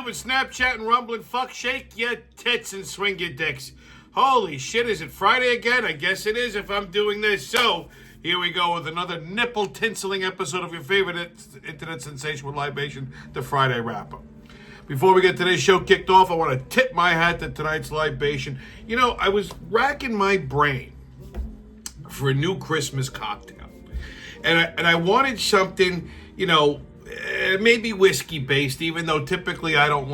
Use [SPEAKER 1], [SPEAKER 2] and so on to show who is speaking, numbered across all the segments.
[SPEAKER 1] and Snapchat and Rumble and fuck, shake your tits and swing your dicks. Holy shit, is it Friday again? I guess it is if I'm doing this. So, here we go with another nipple-tinseling episode of your favorite internet sensation with libation, the Friday Wrap-Up. Before we get today's show kicked off, I want to tip my hat to tonight's libation. You know, I was racking my brain for a new Christmas cocktail. And I wanted something, you know, maybe whiskey-based, even though typically I don't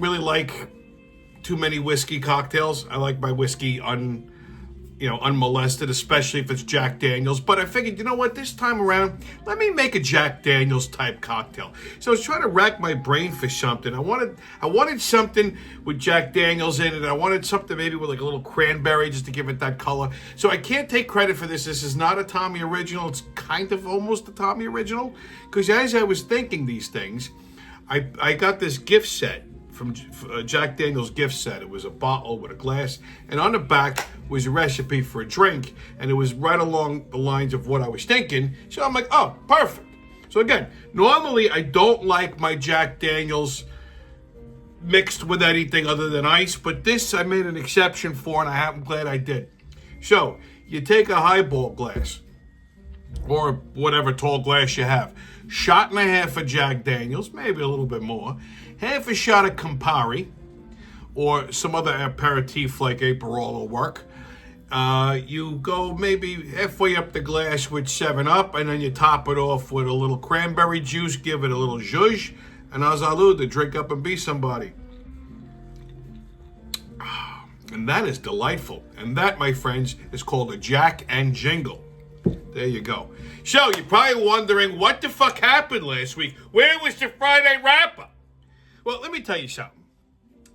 [SPEAKER 1] really like too many whiskey cocktails. I like my whiskey unmolested, especially if it's Jack Daniels. But I figured, you know what, this time around, let me make a Jack Daniels type cocktail. So I was trying to rack my brain for something. I wanted something with Jack Daniels in it. I wanted something maybe with like a little cranberry just to give it that color. So I can't take credit for this. This is not a Tommy original. It's kind of almost a Tommy original. Because as I was thinking these things, I got this gift set from Jack Daniels gift set. It was a bottle with a glass, and on the back was a recipe for a drink, and it was right along the lines of what I was thinking. So I'm like, oh, perfect. So again, normally I don't like my Jack Daniels mixed with anything other than ice, but this I made an exception for, and I'm glad I did. So you take a highball glass, or whatever tall glass you have, shot and a half of Jack Daniels, maybe a little bit more, half a shot of Campari, or some other aperitif like Aperol will work. You go maybe halfway up the glass with 7-Up, and then you top it off with a little cranberry juice, give it a little zhuzh, and azalud to drink up and be somebody. And that is delightful. And that, my friends, is called a Jack and Jingle. There you go. So, you're probably wondering, what the fuck happened last week? Where was the Friday Wrap-Up? Well, let me tell you something.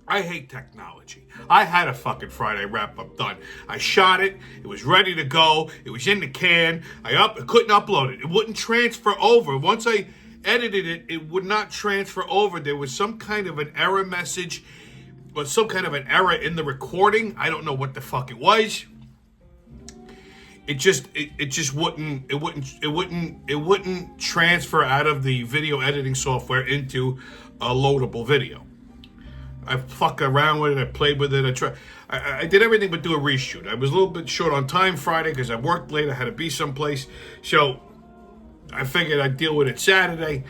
[SPEAKER 1] I hate technology. I had a fucking Friday Wrap-Up done. I shot it. It was ready to go. It was in the can. I couldn't upload it. It wouldn't transfer over. Once I edited it, it would not transfer over. There was some kind of an error message or some kind of an error in the recording. I don't know what the fuck it was. It just wouldn't transfer out of the video editing software into a loadable video. I fucked around with it. I played with it. I did everything but do a reshoot. I was a little bit short on time Friday because I worked late. I had to be someplace. So I figured I'd deal with it Saturday.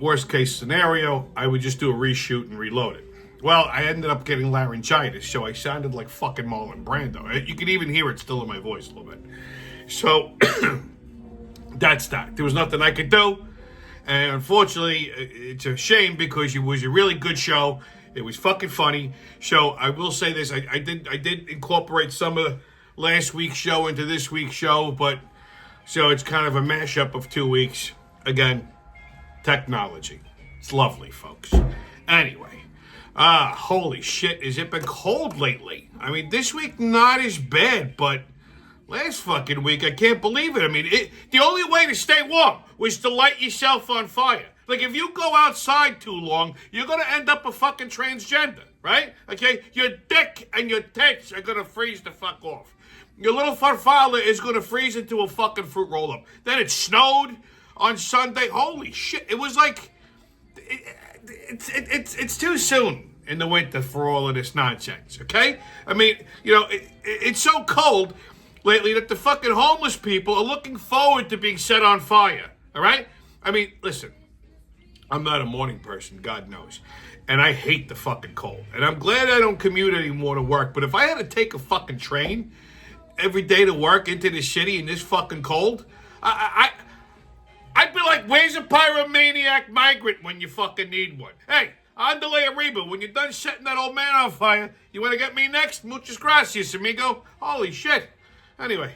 [SPEAKER 1] Worst case scenario, I would just do a reshoot and reload it. Well, I ended up getting laryngitis, so I sounded like fucking Marlon Brando. You can even hear it still in my voice a little bit. So that's that. There was nothing I could do. And unfortunately, it's a shame because it was a really good show. It was fucking funny. So I will say this: I did incorporate some of last week's show into this week's show, but so it's kind of a mashup of 2 weeks. Again, technology. It's lovely, folks. Anyway, holy shit, has it been cold lately? I mean, this week not as bad, but last fucking week, I can't believe it. I mean, the only way to stay warm was to light yourself on fire. Like, if you go outside too long, you're going to end up a fucking transgender, right? Okay? Your dick and your tits are going to freeze the fuck off. Your little farfalla is going to freeze into a fucking fruit roll-up. Then it snowed on Sunday. Holy shit. It was like, it's too soon in the winter for all of this nonsense, okay? I mean, you know, it's so cold lately that the fucking homeless people are looking forward to being set on fire, all right? I mean, listen, I'm not a morning person, God knows, and I hate the fucking cold, and I'm glad I don't commute anymore to work, but if I had to take a fucking train every day to work into the city in this fucking cold, I'd be like, where's a pyromaniac migrant when you fucking need one? Hey, Andale Arriba, when you're done setting that old man on fire, you want to get me next? Muchas gracias, amigo. Holy shit. Anyway,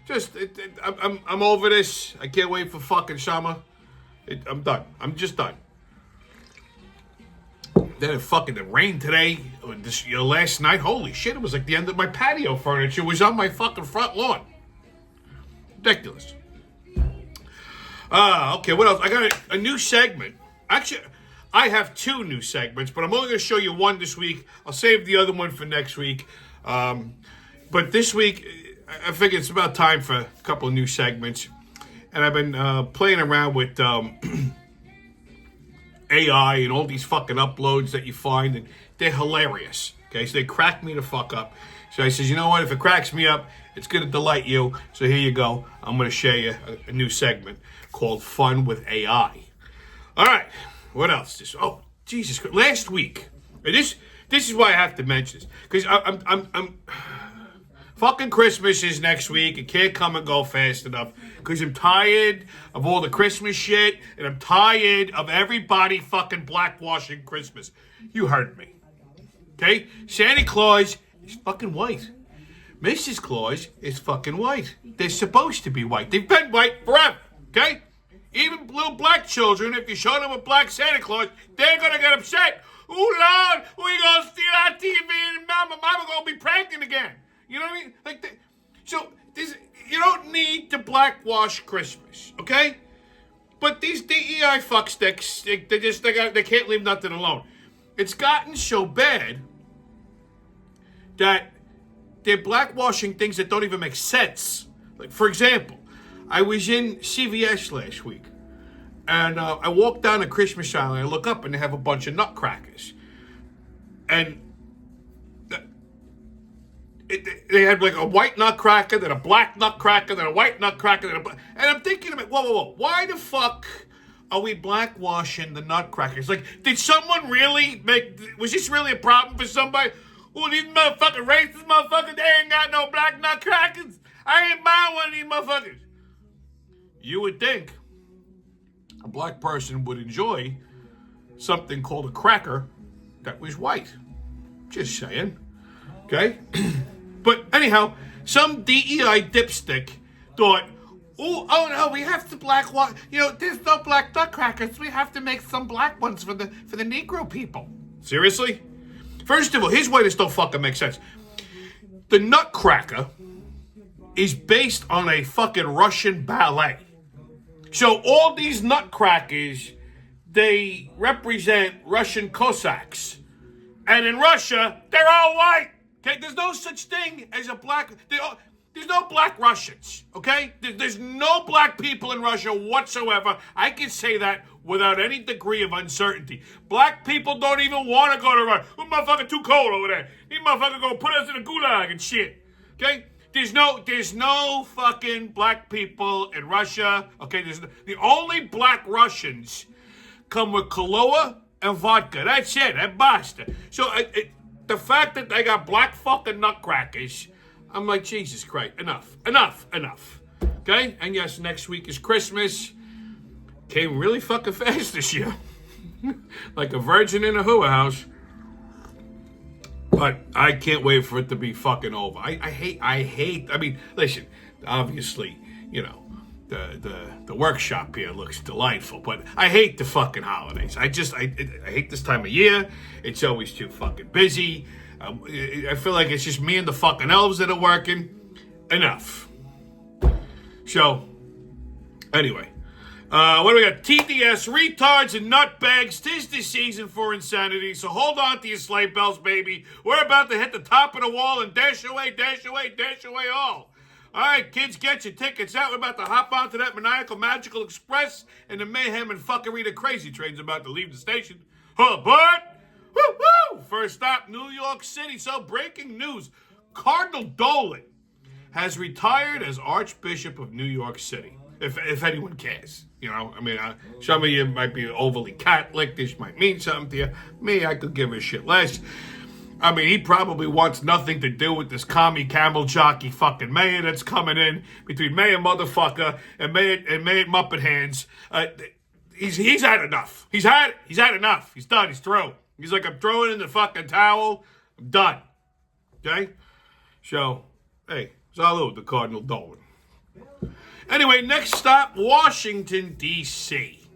[SPEAKER 1] I'm over this. I can't wait for fucking summer. I'm done. I'm just done. Then it rained today, last night. Holy shit, it was like the end of my patio furniture was on my fucking front lawn. Ridiculous. Okay, what else? I got a new segment. Actually, I have 2 new segments, but I'm only going to show you one this week. I'll save the other one for next week. But this week, I figure it's about time for a couple of new segments. And I've been playing around with AI and all these fucking uploads that you find, and they're hilarious. Okay, so they crack me the fuck up. So I says, you know what? If it cracks me up, it's going to delight you. So here you go. I'm going to share you a new segment called Fun with AI. All right. What else? Oh, Jesus Christ. Last week. This is why I have to mention this. Because I'm fucking Christmas is next week. It can't come and go fast enough. Because I'm tired of all the Christmas shit. And I'm tired of everybody fucking blackwashing Christmas. You heard me. Okay? Santa Claus is fucking white. Mrs. Claus is fucking white. They're supposed to be white. They've been white forever. Okay? Even little black children, if you show them a black Santa Claus, they're going to get upset. Oh, Lord, we going to steal our TV and mama going to be pregnant again. You know what I mean? So you don't need to blackwash Christmas, okay? But these DEI fucksticks, they can't leave nothing alone. It's gotten so bad that they're blackwashing things that don't even make sense. Like, for example, I was in CVS last week, and I walked down a Christmas aisle, and I look up, and they have a bunch of nutcrackers. And they had like a white nutcracker, then a black nutcracker, then a white nutcracker, and I'm thinking about, whoa, why the fuck are we blackwashing the nutcrackers? Like, did someone really was this really a problem for somebody? Oh, these motherfucking racist motherfuckers, they ain't got no black nutcrackers. I ain't buying one of these motherfuckers. You would think a black person would enjoy something called a cracker that was white. Just saying. Okay? But anyhow, some DEI dipstick thought, oh no, we have to blackwash. There's no black nutcrackers. We have to make some black ones for the Negro people. Seriously? First of all, here's why this don't fucking make sense. The Nutcracker is based on a fucking Russian ballet. So all these nutcrackers, they represent Russian Cossacks. And in Russia, they're all white. Okay? There's no such thing as a black... There's no black Russians, okay? There's no black people in Russia whatsoever. I can say that without any degree of uncertainty. Black people don't even want to go to Russia. Oh, motherfucker, too cold over there. These motherfuckers gonna put us in a gulag and shit, okay? There's no fucking black people in Russia, okay? The only black Russians come with Kahlua and vodka. That's it, that basta. So the fact that they got black fucking nutcrackers... I'm like, Jesus Christ, enough. Okay? And yes, next week is Christmas. Came really fucking fast this year. Like a virgin in a hua house. But I can't wait for it to be fucking over. I hate, listen, obviously, the workshop here looks delightful, but I hate the fucking holidays. I hate this time of year. It's always too fucking busy. I feel like it's just me and the fucking elves that are working. Enough. So, anyway. What do we got? TDS, retards, and nutbags. 'Tis the season for insanity, so hold on to your sleigh bells, baby. We're about to hit the top of the wall and dash away all. All right, kids, get your tickets out. We're about to hop onto that maniacal, magical express, and the mayhem and fuckery the crazy train's about to leave the station. Huh, but... Woo! First stop, New York City. So, breaking news. Cardinal Dolan has retired as Archbishop of New York City. If anyone cares. Some of you might be overly Catholic. This might mean something to you. Me, I could give a shit less. He probably wants nothing to do with this commie camel jockey fucking mayor that's coming in between Mayor Motherfucker and Mayor Muppet Hands. He's had enough. He's had enough. He's done. He's through. He's like, I'm throwing in the fucking towel. I'm done. Okay? So, hey, salute to Cardinal Dolan. Anyway, next stop, Washington, D.C.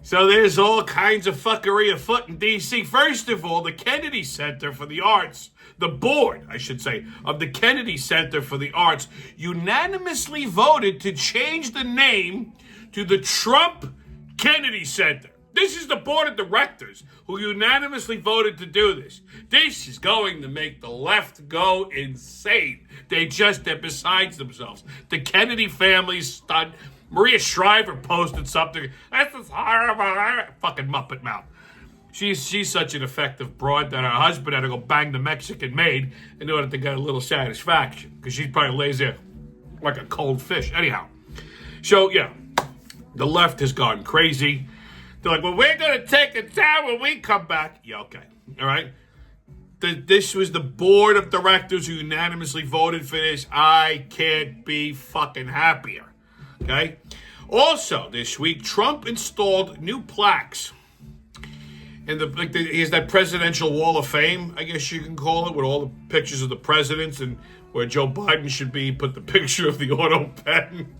[SPEAKER 1] So there's all kinds of fuckery afoot in D.C. First of all, the Kennedy Center for the Arts, the board, I should say, of the Kennedy Center for the Arts unanimously voted to change the name to the Trump Kennedy Center. This is the board of directors who unanimously voted to do this. This is going to make the left go insane. They're besides themselves. The Kennedy family's stunned. Maria Shriver posted something. This is horrible. Fucking Muppet mouth. She's such an effective broad that her husband had to go bang the Mexican maid in order to get a little satisfaction. Because she probably lays there like a cold fish. Anyhow. So, yeah. The left has gone crazy. They're like, well, we're going to take it down when we come back. Yeah, okay. All right. This was the board of directors who unanimously voted for this. I can't be fucking happier. Okay? Also, this week, Trump installed new plaques. And here's that presidential wall of fame, I guess you can call it, with all the pictures of the presidents, and where Joe Biden should be, put the picture of the auto pen.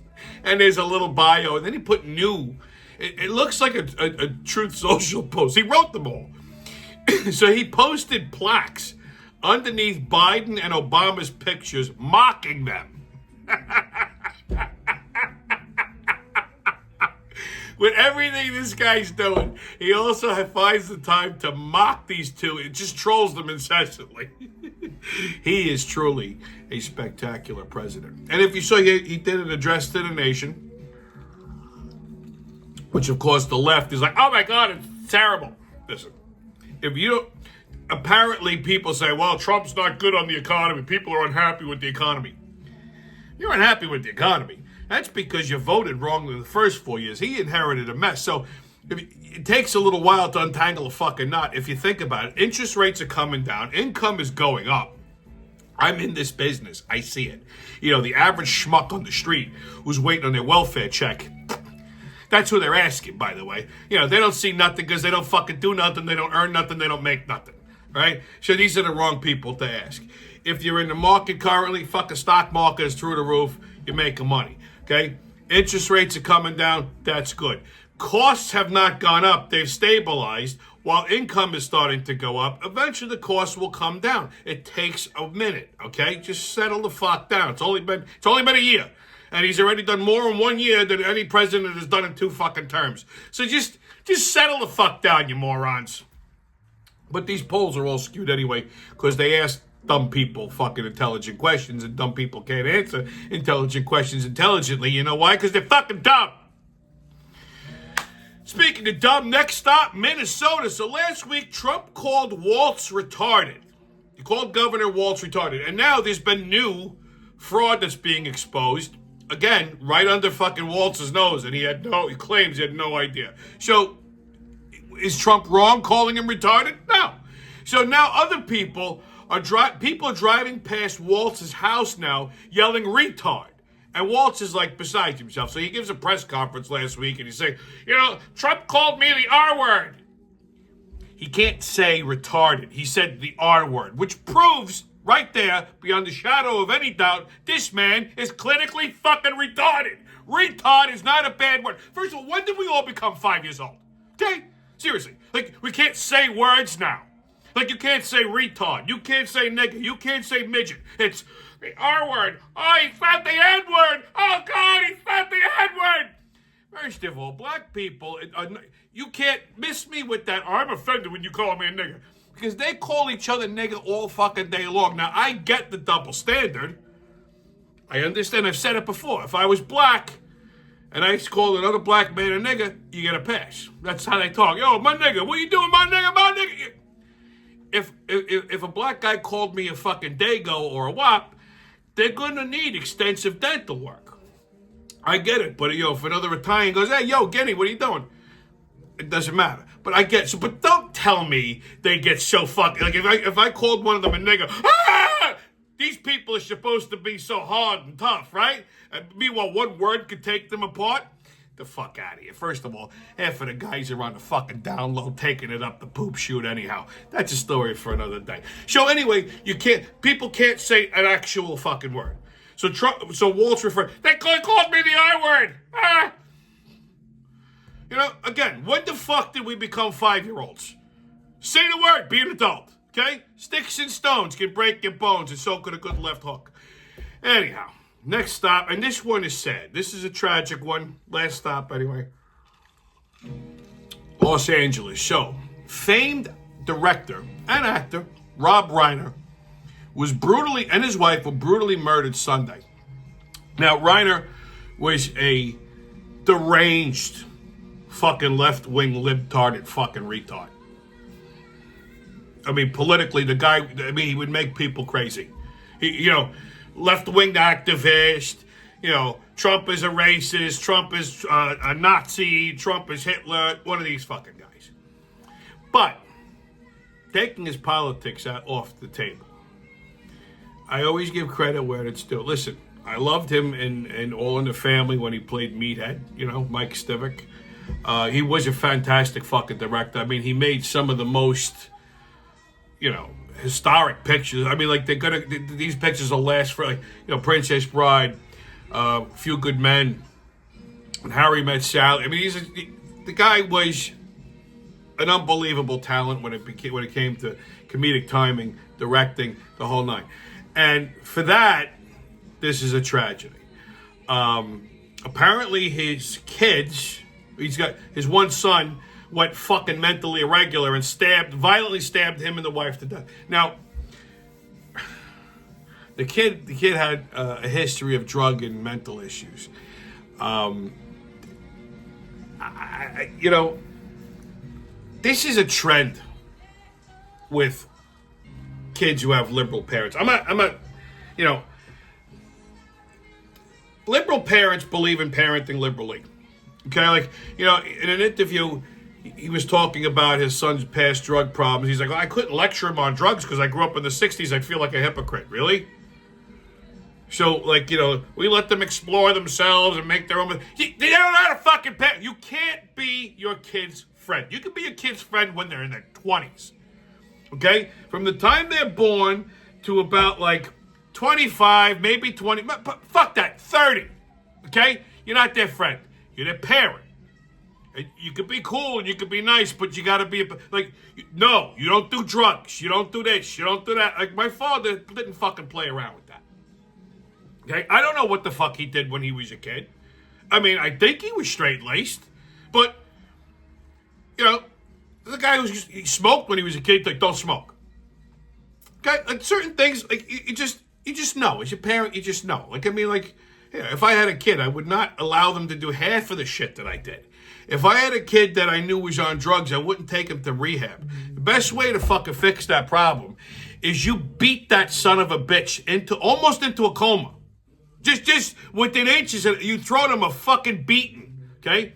[SPEAKER 1] And there's a little bio. And then he put new. It looks like a Truth Social post. He wrote them all. So he posted plaques underneath Biden and Obama's pictures, mocking them. With everything this guy's doing, he also finds the time to mock these two. It just trolls them incessantly. He is truly a spectacular president. And if you saw, he did an address to the nation, which, of course, the left is like, oh, my God, it's terrible. Listen, if you don't... Apparently, people say, well, Trump's not good on the economy. People are unhappy with the economy. You're unhappy with the economy. That's because you voted wrong in the first 4 years. He inherited a mess. So it takes a little while to untangle a fucking knot. If you think about it, interest rates are coming down. Income is going up. I'm in this business. I see it. You know, the average schmuck on the street who's waiting on their welfare check. That's who they're asking, by the way. You know, they don't see nothing because they don't fucking do nothing. They don't earn nothing. They don't make nothing. Right? So these are the wrong people to ask. If you're in the market currently, fucking stock market is through the roof. You're making money. Okay? Interest rates are coming down. That's good. Costs have not gone up. They've stabilized. While income is starting to go up, eventually the costs will come down. It takes a minute. Okay? Just settle the fuck down. It's only been a year. And he's already done more in 1 year than any president has done in 2 fucking terms. So just settle the fuck down, you morons. But these polls are all skewed anyway because they ask dumb people fucking intelligent questions, and dumb people can't answer intelligent questions intelligently. You know why? Because they're fucking dumb. Speaking of dumb, next stop, Minnesota. So last week, Trump called Waltz retarded. He called Governor Waltz retarded. And now there's been new fraud that's being exposed. Again, right under fucking Waltz's nose. And he claims he had no idea. So is Trump wrong calling him retarded? No. So now other people are driving past Waltz's house now yelling retard. And Waltz is like beside himself. So he gives a press conference last week and he's saying, you know, Trump called me the R word. He can't say retarded. He said the R word, which proves right there, beyond the shadow of any doubt, this man is clinically fucking retarded. Retard is not a bad word. First of all, when did we all become 5 years old? Okay? Seriously. Like, we can't say words now. Like, you can't say retard. You can't say nigger. You can't say midget. It's the R word. Oh, he said the N word. Oh, God, he said the N word. First of all, black people, you can't miss me with that. I'm offended when you call me a nigger. Because they call each other nigger all fucking day long. Now, I get the double standard. I understand. I've said it before. If I was black and I called another black man a nigger, you get a pass. That's how they talk. Yo, my nigga, what you doing, my nigga, my nigga? If a black guy called me a fucking dago or a wop, they're going to need extensive dental work. I get it. But, if another Italian goes, hey, yo, Genny, what are you doing? It doesn't matter. But I get so. But don't tell me they get so fucking... Like, if I called one of them a nigger, these people are supposed to be so hard and tough, right? Meanwhile, one word could take them apart. The fuck out of here. First of all, half of the guys are on the fucking down low taking it up the poop chute anyhow. That's a story for another day. So anyway, people can't say an actual fucking word. So Waltz referred, they called me the I word. Again, when the fuck did we become 5-year-olds? Say the word, be an adult, okay? Sticks and stones can break your bones, and so could a good left hook. Anyhow, next stop, and this one is sad. This is a tragic one. Last stop, anyway. Los Angeles. So, famed director and actor Rob Reiner and his wife were brutally murdered Sunday. Now, Reiner was a deranged fucking left-wing libtarded fucking retard. I mean, politically, the guy, I mean, he would make people crazy. He, left-wing activist, Trump is a racist, Trump is a Nazi, Trump is Hitler, one of these fucking guys. But, taking his politics off the table, I always give credit where it's due. Listen, I loved him in All in the Family when he played Meathead, Mike Stivic. He was a fantastic fucking director. I mean, he made some of the most, historic pictures. I mean, like, these pictures will last for, like, Princess Bride, Few Good Men, and Harry Met Sally. I mean, the guy was an unbelievable talent when it came to comedic timing, directing, the whole nine. And for that, this is a tragedy. Apparently his kids, he's got his one son, went fucking mentally irregular and violently stabbed him and the wife to death. Now, the kid had a history of drug and mental issues. This is a trend with kids who have liberal parents. Liberal parents believe in parenting liberally. Okay, like, in an interview, he was talking about his son's past drug problems. He's like, I couldn't lecture him on drugs because I grew up in the 60s. I'd feel like a hypocrite. Really? So, like, we let them explore themselves and make their own... They don't know how to fucking parent. You can't be your kid's friend. You can be a kid's friend when they're in their 20s. Okay? From the time they're born to about, like, 25, maybe 20... But fuck that. 30. Okay? You're not their friend. You're their parent. You could be cool and you could be nice, but you got to be no, you don't do drugs. You don't do this. You don't do that. Like, my father didn't fucking play around with that. Okay, I don't know what the fuck he did when he was a kid. I mean, I think he was straight-laced, but the guy he smoked when he was a kid. Like, don't smoke. Okay, like certain things, like you just know as your parent, you just know. Like, I mean, like, if I had a kid, I would not allow them to do half of the shit that I did. If I had a kid that I knew was on drugs, I wouldn't take him to rehab. The best way to fucking fix that problem is you beat that son of a bitch almost into a coma. Just within inches, you throw them a fucking beating, okay?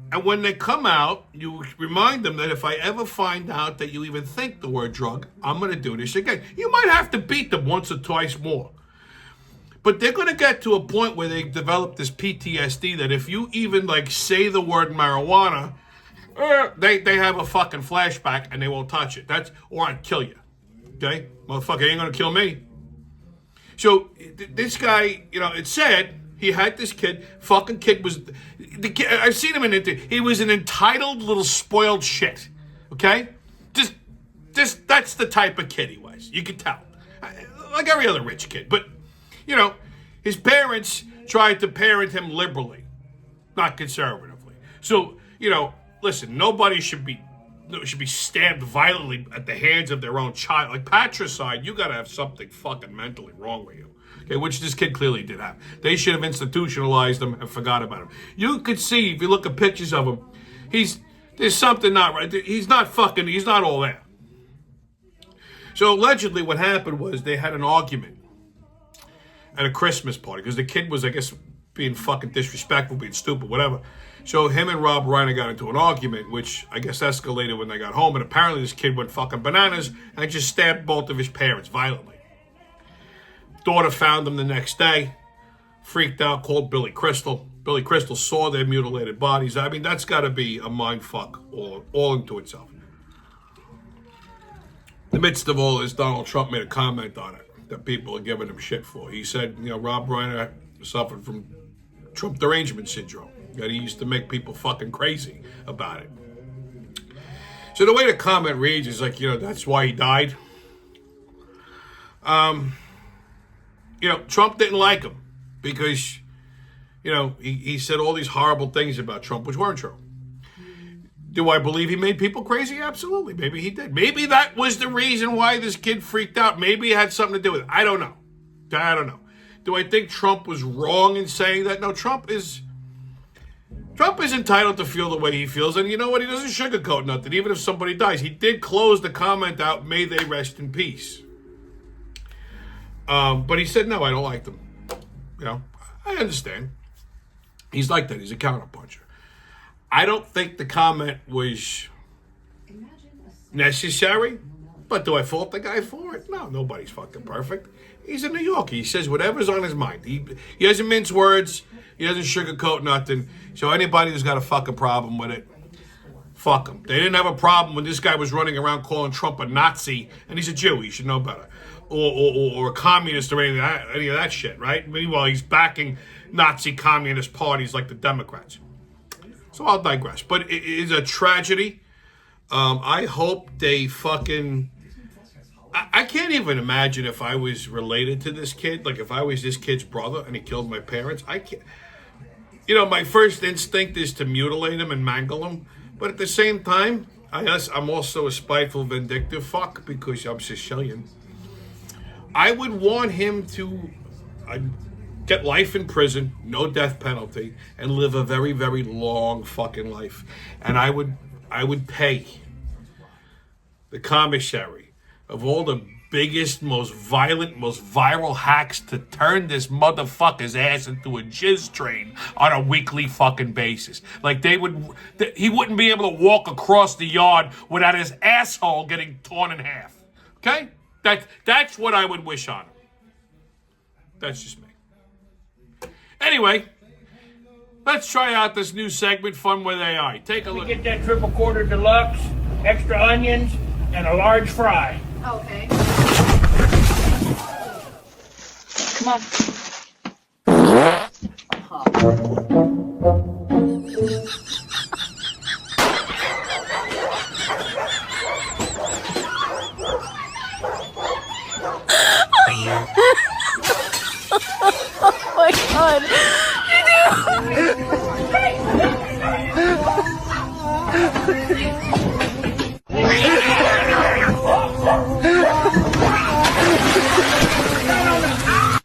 [SPEAKER 1] And when they come out, you remind them that if I ever find out that you even think the word drug, I'm going to do this again. You might have to beat them once or twice more. But they're going to get to a point where they develop this PTSD that if you even, like, say the word marijuana, they have a fucking flashback and they won't touch it. Or I'd kill you. Okay? Motherfucker ain't going to kill me. So this guy, it's sad. He had this kid. Fucking kid was... the kid, I've seen him in it. He was an entitled little spoiled shit. Okay? Just that's the type of kid he was. You could tell. Like every other rich kid. But... his parents tried to parent him liberally, not conservatively. So, listen, nobody should be stabbed violently at the hands of their own child. Like patricide, you got to have something fucking mentally wrong with you. Okay, which this kid clearly did have. They should have institutionalized him and forgot about him. You could see, if you look at pictures of him, there's something not right. He's not all there. So allegedly what happened was they had an argument at a Christmas party, because the kid was, I guess, being fucking disrespectful, being stupid, whatever. So him and Rob Reiner got into an argument, which I guess escalated when they got home, and apparently this kid went fucking bananas and just stabbed both of his parents violently. Daughter found him the next day, freaked out, called Billy Crystal. Billy Crystal saw their mutilated bodies. I mean, that's got to be a mind fuck all into itself. In the midst of all this, Donald Trump made a comment on it that people are giving him shit for. He said, Rob Reiner suffered from Trump derangement syndrome. That he used to make people fucking crazy about it. So the way the comment reads is like, that's why he died. Trump didn't like him because, he said all these horrible things about Trump, which weren't true. Do I believe he made people crazy? Absolutely. Maybe he did. Maybe that was the reason why this kid freaked out. Maybe it had something to do with it. I don't know. Do I think Trump was wrong in saying that? No, Trump is... Trump is entitled to feel the way he feels, and you know what? He doesn't sugarcoat nothing, even if somebody dies. He did close the comment out, "May they rest in peace." But he said, "No, I don't like them." You know, I understand. He's like that. He's a counterpuncher. I don't think the comment was necessary, but do I fault the guy for it? No, nobody's fucking perfect. He's a New Yorker. He says whatever's on his mind. He doesn't mince words. He doesn't sugarcoat nothing. So anybody who's got a fucking problem with it, fuck him. They didn't have a problem when this guy was running around calling Trump a Nazi, and he's a Jew. He should know better. Or a communist or any of that shit, right? Meanwhile, he's backing Nazi communist parties like the Democrats. So I'll digress. But it is a tragedy. I hope they fucking... I can't even imagine if I was related to this kid. Like, if I was this kid's brother and he killed my parents, I can't... You know, my first instinct is to mutilate him and mangle him. But at the same time, I guess I'm also a spiteful, vindictive fuck because I'm Sicilian. I would want him to get life in prison, no death penalty, and live a very, very long fucking life. And I would pay the commissary of all the biggest, most violent, most viral hacks to turn this motherfucker's ass into a jizz train on a weekly fucking basis. Like he wouldn't be able to walk across the yard without his asshole getting torn in half. Okay? That's what I would wish on him. That's just me. Anyway, let's try out this new segment, Fun with AI. Take a look.
[SPEAKER 2] Get that triple quarter deluxe, extra onions, and a large fry.
[SPEAKER 3] Okay.
[SPEAKER 2] Come on.
[SPEAKER 3] Oh my god.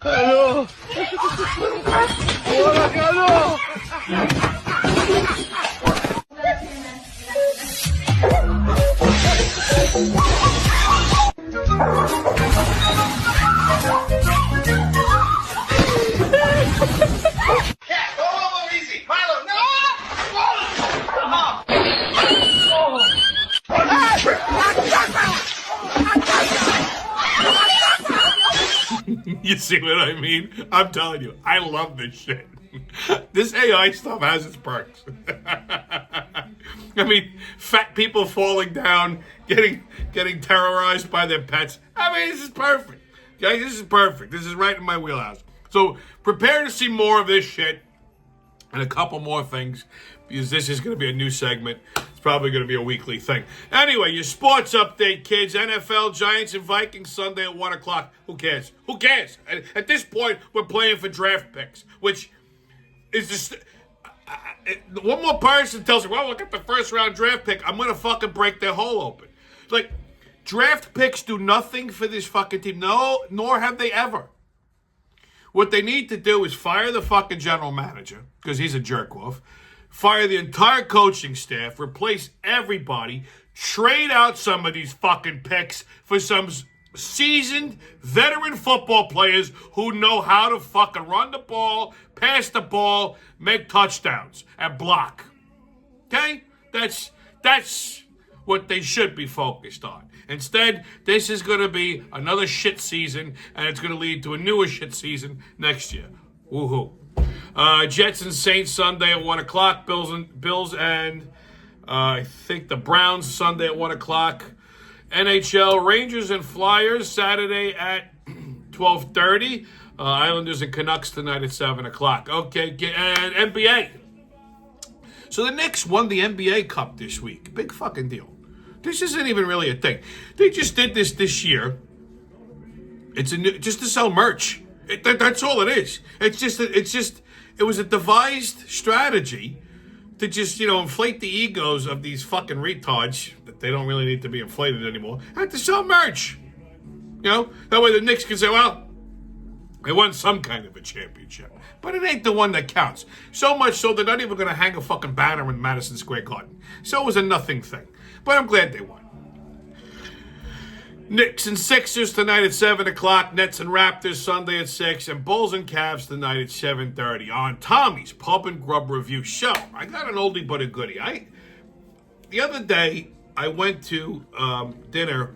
[SPEAKER 4] Hello. Hola, Carlos.
[SPEAKER 1] You see what I mean? I'm telling you, I love this shit. This AI stuff has its perks. I mean, fat people falling down, getting terrorized by their pets. I mean, this is perfect. Okay, this is perfect. This is right in my wheelhouse. So prepare to see more of this shit and a couple more things, because this is going to be a new segment. It's probably going to be a weekly thing. Anyway, your sports update, kids. NFL, Giants, and Vikings Sunday at 1 o'clock. Who cares? Who cares? At this point, we're playing for draft picks, which is just... one more person tells me, well, look at the first round draft pick. I'm going to fucking break their hole open. Like, draft picks do nothing for this fucking team. No, nor have they ever. What they need to do is fire the fucking general manager, because he's a jerk off, fire the entire coaching staff, replace everybody, trade out some of these fucking picks for some seasoned veteran football players who know how to fucking run the ball, pass the ball, make touchdowns, and block. Okay? That's what they should be focused on. Instead, this is going to be another shit season, and it's going to lead to a newer shit season next year. Woohoo. Jets and Saints Sunday at 1 o'clock. Bills and I think the Browns Sunday at 1 o'clock. NHL Rangers and Flyers Saturday at 12:30. Islanders and Canucks tonight at 7 o'clock. Okay, and NBA. So the Knicks won the NBA Cup this week. Big fucking deal. This isn't even really a thing. They just did this year. It's just to sell merch. That's all it is. It was a devised strategy to just, inflate the egos of these fucking retards that they don't really need to be inflated anymore, and to sell merch. That way the Knicks can say, well, They won some kind of a championship. But it ain't the one that counts. So much so they're not even going to hang a fucking banner in Madison Square Garden. So it was a nothing thing. But I'm glad they won. Knicks and Sixers tonight at 7 o'clock. Nets and Raptors Sunday at 6. And Bulls and Cavs tonight at 7:30 on Tommy's Pub and Grub Review Show. I got an oldie but a goodie. The other day, I went to dinner.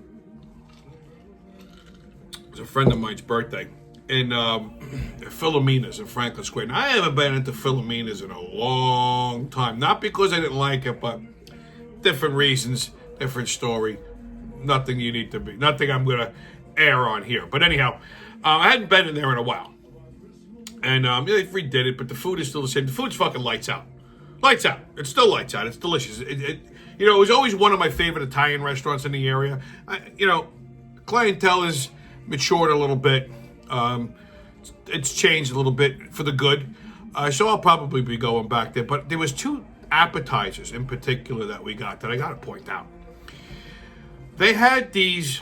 [SPEAKER 1] It was a friend of mine's birthday in Philomena's in Franklin Square. Now, I haven't been into Philomena's in a long time. Not because I didn't like it, but different reasons, different story. Nothing I'm going to air on here. But anyhow, I hadn't been in there in a while. And they redid it, but the food is still the same. The food's fucking lights out. Lights out. It's still lights out. It's delicious. It was always one of my favorite Italian restaurants in the area. Clientele has matured a little bit. It's changed a little bit for the good. So I'll probably be going back there. But there was 2 appetizers in particular that we got that I got to point out. They had these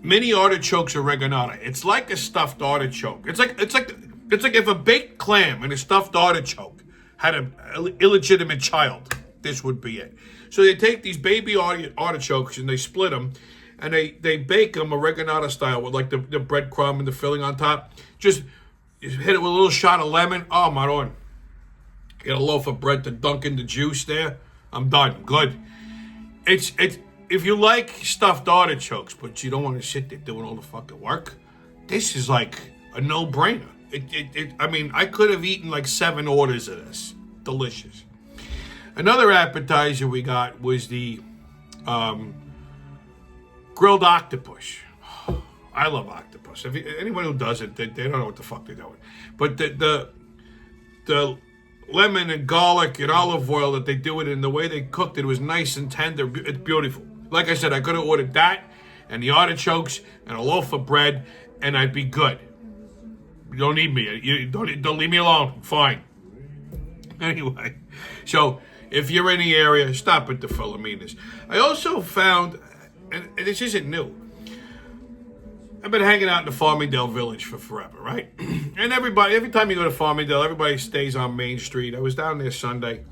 [SPEAKER 1] mini artichokes oreganata. It's like a stuffed artichoke. It's like if a baked clam and a stuffed artichoke had an illegitimate child. This would be it. So they take these baby artichokes and they split them, and they bake them oreganata style with like the breadcrumb and the filling on top. Just hit it with a little shot of lemon. Oh my lord! Get a loaf of bread to dunk in the juice there. I'm done. Good. It's. If you like stuffed artichokes, but you don't want to sit there doing all the fucking work, this is like a no-brainer. I could have eaten like 7 orders of this. Delicious. Another appetizer we got was the grilled octopus. I love octopus. Anyone who does it, they don't know what the fuck they're doing. But the lemon and garlic and olive oil that they do it in, the way they cooked it was nice and tender. It's beautiful. Like I said, I could have ordered that and the artichokes and a loaf of bread, and I'd be good. You don't need me. You don't leave me alone. Fine. Anyway, so if you're in the area, stop at the Philomena's. I also found, and this isn't new, I've been hanging out in the Farmingdale Village for forever, right? And every time you go to Farmingdale, everybody stays on Main Street. I was down there Sunday.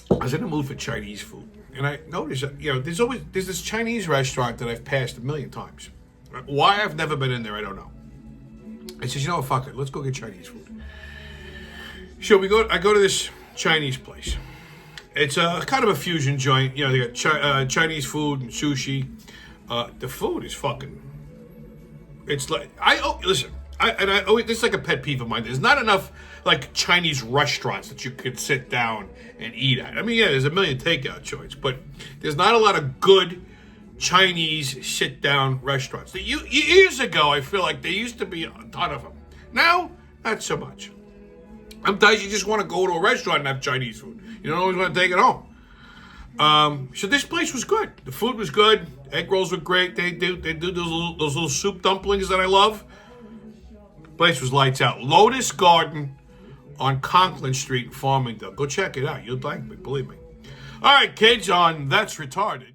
[SPEAKER 1] I was in the mood for Chinese food. And I noticed that, there's this Chinese restaurant that I've passed a million times. Why I've never been in there, I don't know. I said, fuck it, let's go get Chinese food. So I go to this Chinese place. It's kind of a fusion joint. They got Chinese food and sushi. The food is fucking. It's like this is like a pet peeve of mine. There's not enough like Chinese restaurants that you could sit down and eat at. There's a million takeout joints, but there's not a lot of good Chinese sit-down restaurants. Years ago, I feel like there used to be a ton of them. Now, not so much. Sometimes you just want to go to a restaurant and have Chinese food. You don't always want to take it home. So this place was good. The food was good. Egg rolls were great. They do those little soup dumplings that I love. The place was lights out. Lotus Garden on Conklin Street in Farmingdale. Go check it out. You'll like me, believe me. All right, kids, on That's Retarded.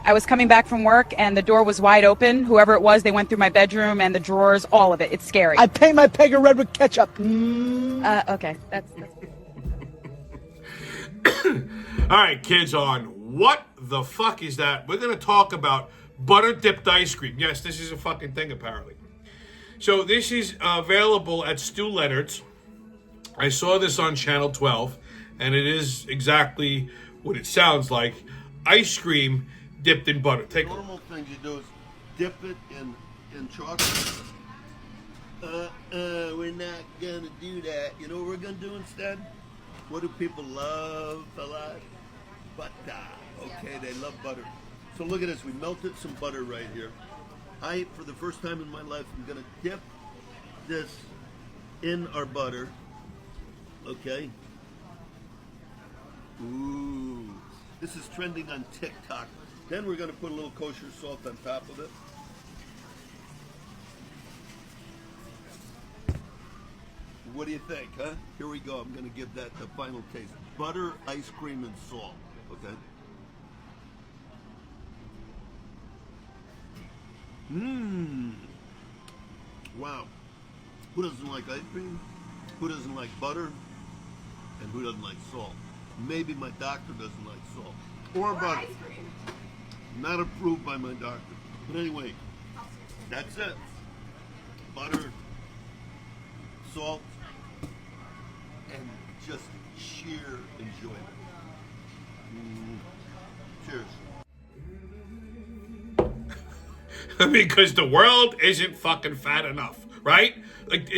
[SPEAKER 5] I was coming back from work and the door was wide open. Whoever it was, they went through my bedroom and the drawers, all of it. It's scary.
[SPEAKER 6] I paint my peg red with ketchup.
[SPEAKER 5] Okay, that's
[SPEAKER 1] All right, kids, on What the Fuck Is That? We're going to talk about butter-dipped ice cream. Yes, this is a fucking thing, apparently. So this is available at Stu Leonard's. I saw this on Channel 12, and it is exactly what it sounds like. Ice cream dipped in butter.
[SPEAKER 7] The normal thing you do is dip it in chocolate. We're not gonna do that. You know what we're gonna do instead? What do people love a lot? Butter. Okay, they love butter. So look at this. We melted some butter right here. For the first time in my life, I'm gonna dip this in our butter. Okay. Ooh. This is trending on TikTok. Then we're going to put a little kosher salt on top of it. What do you think, huh? Here we go. I'm going to give that the final taste. Butter, ice cream, and salt. Okay? Wow. Who doesn't like ice cream? Who doesn't like butter? And who doesn't like salt? Maybe my doctor doesn't like salt. Or butter. Not approved by my doctor. But anyway, that's it. Butter, salt, and just sheer enjoyment. Cheers.
[SPEAKER 1] I mean, because the world isn't fucking fat enough, right? Like,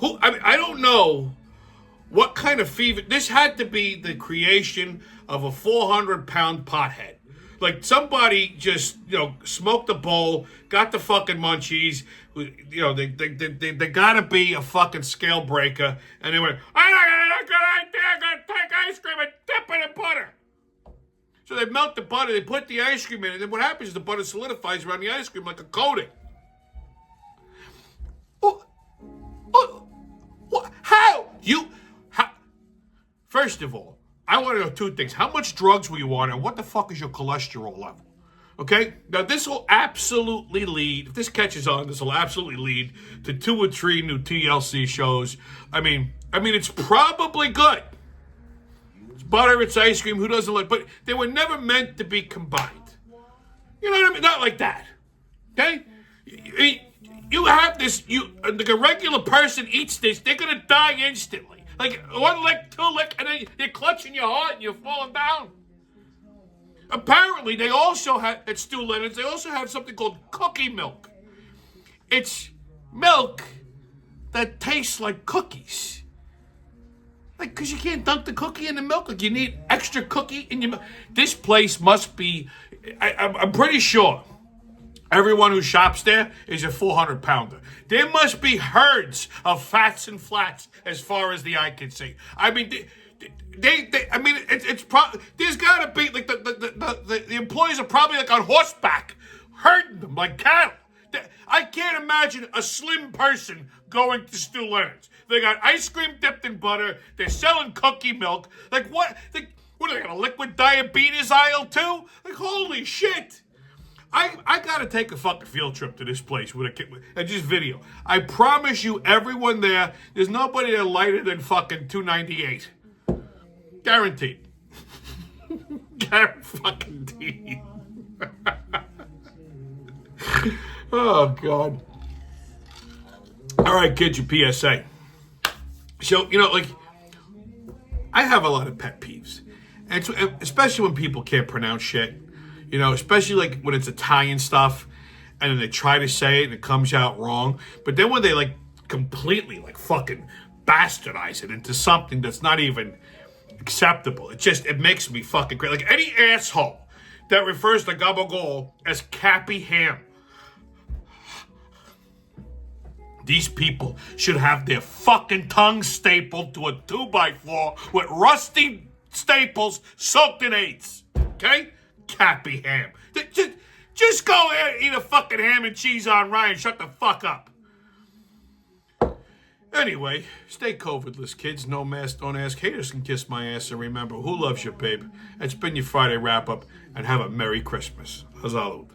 [SPEAKER 1] I don't know what kind of fever. This had to be the creation of a 400-pound pothead. Like, somebody just, smoked a bowl, got the fucking munchies. They gotta be a fucking scale breaker. And they went, I'm gonna take ice cream and dip it in butter. So they melt the butter, they put the ice cream in, and then what happens is the butter solidifies around the ice cream like a coating. How? First of all, I want to know two things. How much drugs were you on, and what the fuck is your cholesterol level? Okay? Now, this will absolutely lead, if this catches on, this will absolutely lead to 2 or 3 new TLC shows. I mean, it's probably good. It's butter, it's ice cream, who doesn't like, but they were never meant to be combined. You know what I mean? Not like that. Okay? You have this, like a regular person eats this, they're going to die instantly. Like, 1 lick, 2 lick, and then you're clutching your heart and you're falling down. Apparently, they also have, at Stu Leonard's, they also have something called cookie milk. It's milk that tastes like cookies. Like, because you can't dunk the cookie in the milk. Like, you need extra cookie in your milk. This place must be, I'm pretty sure everyone who shops there is a 400-pounder. There must be herds of fats and flats as far as the eye can see. I mean, it's probably, there's got to be, like, the employees are probably, like, on horseback, herding them like cattle. I can't imagine a slim person going to Stu Leonard's. They got ice cream dipped in butter. They're selling cookie milk. Like, what? What, are they got a liquid diabetes aisle, too? Like, holy shit. I gotta take a fucking field trip to this place with a kid and just video. I promise you, everyone there's nobody there lighter than fucking 298. Guaranteed. Guaranteed. Oh God. All right, kids, your PSA. So like, I have a lot of pet peeves, and especially when people can't pronounce shit. Especially like when it's Italian stuff and then they try to say it and it comes out wrong. But then when they like completely like fucking bastardize it into something that's not even acceptable, it makes me fucking crazy. Like any asshole that refers to gabagool as Cappy Ham. These people should have their fucking tongues stapled to a 2x4 with rusty staples soaked in AIDS. Okay? Cappy Ham. Just go eat a fucking ham and cheese on Ryan. Shut the fuck up. Anyway, stay COVIDless, kids. No mask, don't ask. Haters can kiss my ass. And remember, who loves you, babe? It's been your Friday wrap-up, and have a Merry Christmas. Salud.